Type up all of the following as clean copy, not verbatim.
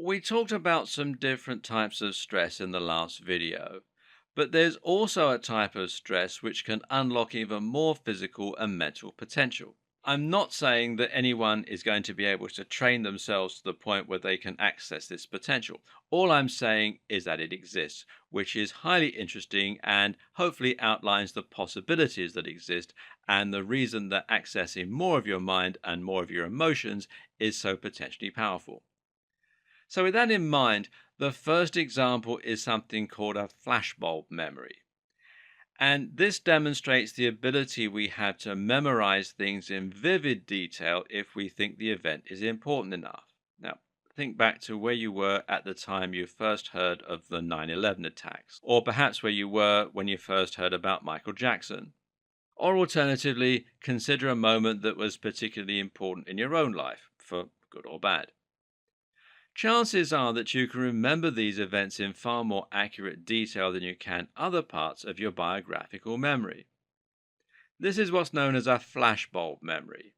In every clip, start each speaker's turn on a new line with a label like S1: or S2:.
S1: We talked about some different types of stress in the last video, but there's also a type of stress which can unlock even more physical and mental potential. I'm not saying that anyone is going to be able to train themselves to the point where they can access this potential. All I'm saying is that it exists, which is highly interesting and hopefully outlines the possibilities that exist and the reason that accessing more of your mind and more of your emotions is so potentially powerful. So, with that in mind, the first example is something called a flashbulb memory. And this demonstrates the ability we have to memorize things in vivid detail if we think the event is important enough. Now, think back to where you were at the time you first heard of the 9/11 attacks, or perhaps where you were when you first heard about Michael Jackson. Or alternatively, consider a moment that was particularly important in your own life, for good or bad. Chances are that you can remember these events in far more accurate detail than you can other parts of your biographical memory. This is what's known as a flashbulb memory.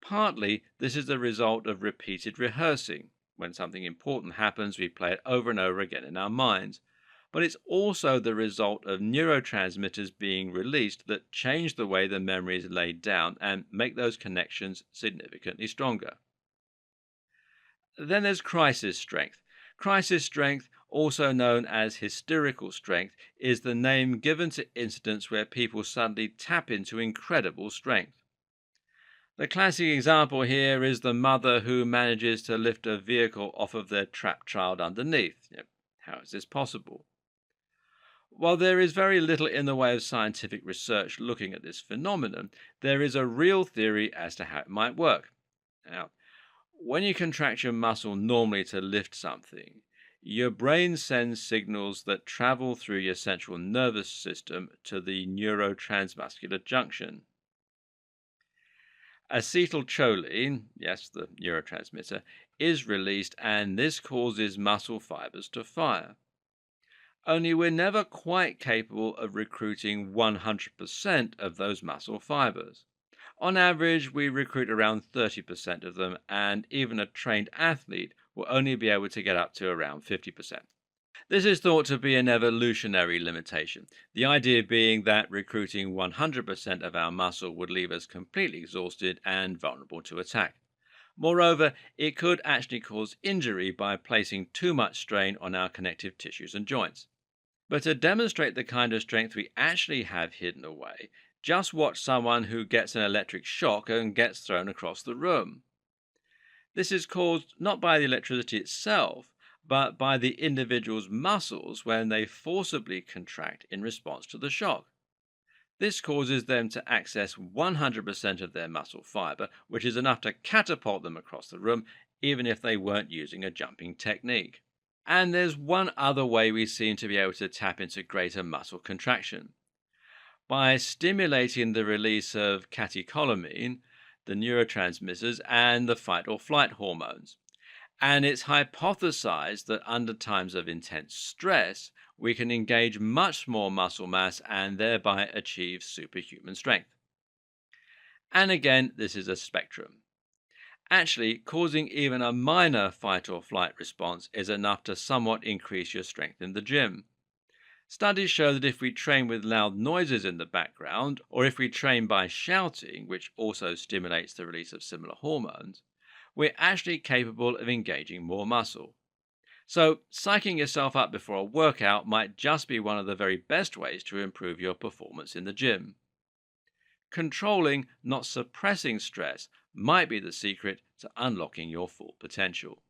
S1: Partly, this is the result of repeated rehearsing. When something important happens, we play it over and over again in our minds. But it's also the result of neurotransmitters being released that change the way the memory is laid down and make those connections significantly stronger. Then there's crisis strength. Crisis strength, also known as hysterical strength, is the name given to incidents where people suddenly tap into incredible strength. The classic example here is the mother who manages to lift a vehicle off of their trapped child underneath. How is this possible? While there is very little in the way of scientific research looking at this phenomenon, there is a real theory as to how it might work. Now, when you contract your muscle normally to lift something, your brain sends signals that travel through your central nervous system to the neurotransmuscular junction. Acetylcholine, yes, the neurotransmitter, is released, and this causes muscle fibers to fire. Only we're never quite capable of recruiting 100% of those muscle fibers. On average, we recruit around 30% of them, and even a trained athlete will only be able to get up to around 50%. This is thought to be an evolutionary limitation, the idea being that recruiting 100% of our muscle would leave us completely exhausted and vulnerable to attack. Moreover, it could actually cause injury by placing too much strain on our connective tissues and joints. But to demonstrate the kind of strength we actually have hidden away, just watch someone who gets an electric shock and gets thrown across the room. This is caused not by the electricity itself, but by the individual's muscles when they forcibly contract in response to the shock. This causes them to access 100% of their muscle fiber, which is enough to catapult them across the room, even if they weren't using a jumping technique. And there's one other way we seem to be able to tap into greater muscle contraction by stimulating the release of catecholamine, the neurotransmitters, and the fight or flight hormones. And it's hypothesized that under times of intense stress, we can engage much more muscle mass and thereby achieve superhuman strength. And again, this is a spectrum. Actually, causing even a minor fight or flight response is enough to somewhat increase your strength in the gym. Studies show that if we train with loud noises in the background, or if we train by shouting, which also stimulates the release of similar hormones, we're actually capable of engaging more muscle. So, psyching yourself up before a workout might just be one of the very best ways to improve your performance in the gym. Controlling, not suppressing stress might be the secret to unlocking your full potential.